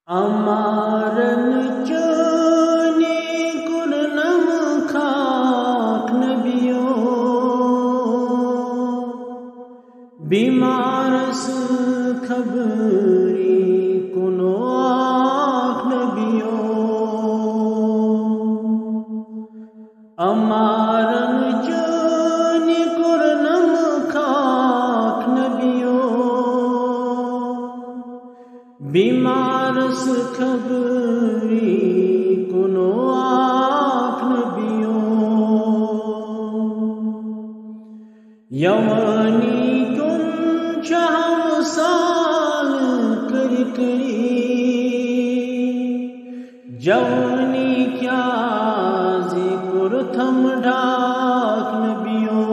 امارن چانی کننم خاک نبیو بیمارس خبری کنو آخ نبیو امارن چانی کننم خاک نبیو بیمارس خبری کنو آخ نبیو یوانی کن چہم سال کری جوانی کیا ذکر تھم ڈھاک نبیو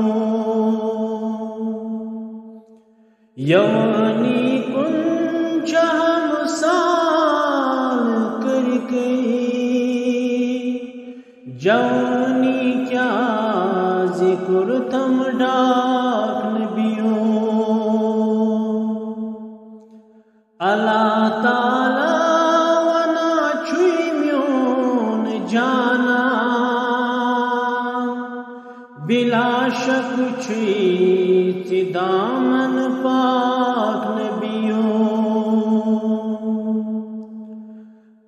یوانی کن چہم سال جوانی کیا ذکر تھم ڈاک نبیو اللہ تعالی ونا چھوئی میون جانا بلا شک چھوئی تی دامن پاک نبیو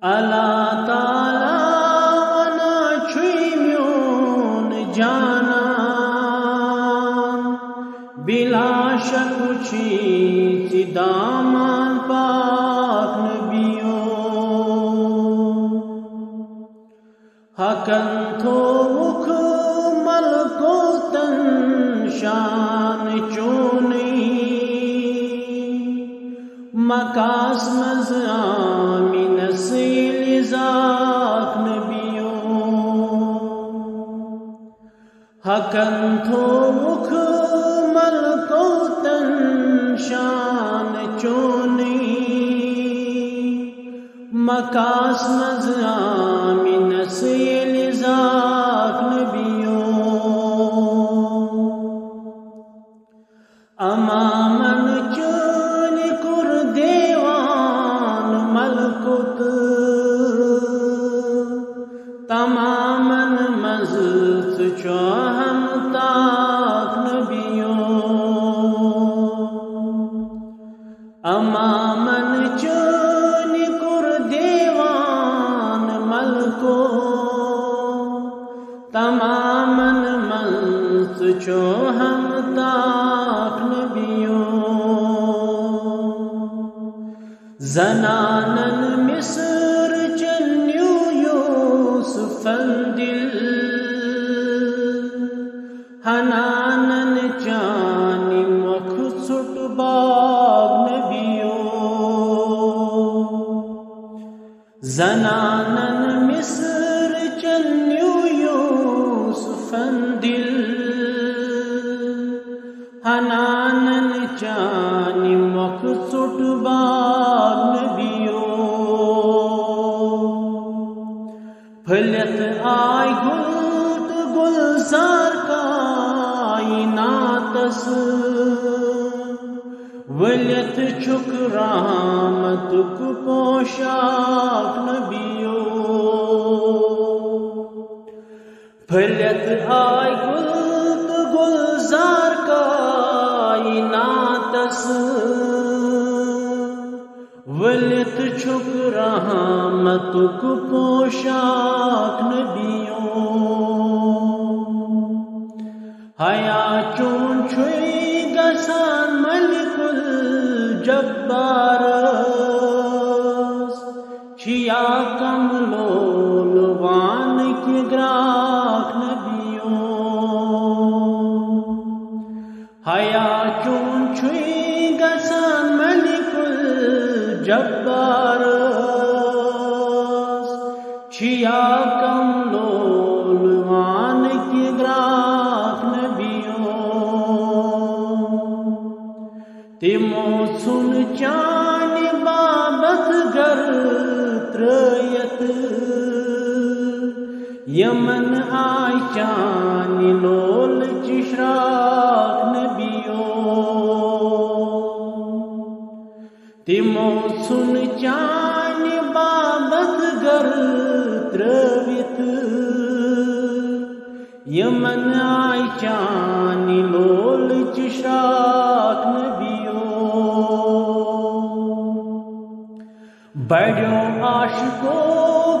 اللہ تعالی ونا چھوئی میون جانا بلا شک چھوئی تی دامن پاک نبیو حقن تھو مکھ ملکو تن شان چونی مکاس مز آمین سیل ذاک نبیو حقن تھو مکھ ملکو تن شان چونی مکاس مز آمین سیل ذاک نبیو امامن چون کر دیوان ملکت تمامن مزت چوہم تاک نبیو امامن چون کر دیوان ملکو تمامن مزت چوہم تاک نبیو زنانن مصر چنیو یوسفن دل حنانن چانی مکھ سٹ باغ نبیو زنانن مصر چنیو یوسفن دل حنانن چانی مکھ سٹ باغ نبیو پھلت آئی گلت گلزار کائناتس ولت چھک رحمت کو پوشاک نبیو پھلت آئی گلت گلزار کائناتس ولت چھک رحمت کو پوشاک نبیو حیا چون چھوئی گسان ملک الجبارس چھیا کملول وان کی گراک نبیو حیا چون چھوئی گسان ملک الجبارس چھیا کملول وان کی گراک نبیو تیمو سن چانی بابت گر تریت یمن آئی چانی لول چشراک نبیو تیمو سن چانی بابت من آئی چانی لول چشراک نبیو بڑیو عاشقو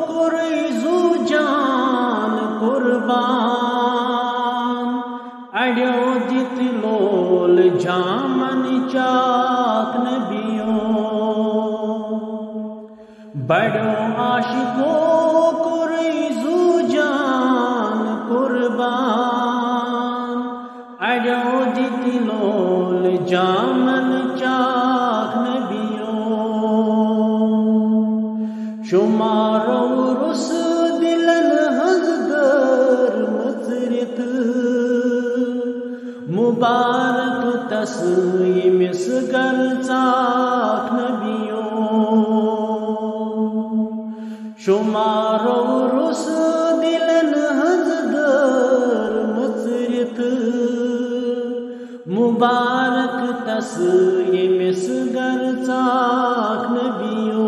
قریزو جان قربان اڑیو دت لول جامن چاک نبیو بڑیو عاشقو قریزو جان قربان اڑیو دت لول جامن چاک نبیو شمارو رس دلن حضگر مطرت مبارک تسیم سگر چاک نبیو شمارو رس دلن حضگر مطرت مبارک تسیم سگر چاک نبیو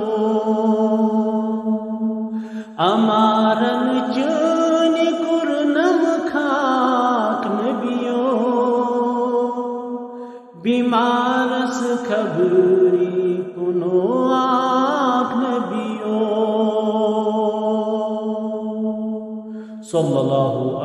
امارن چون کرنم خاک نبیو بیمارس خبری کنو آنکھ نبیو صلی اللہ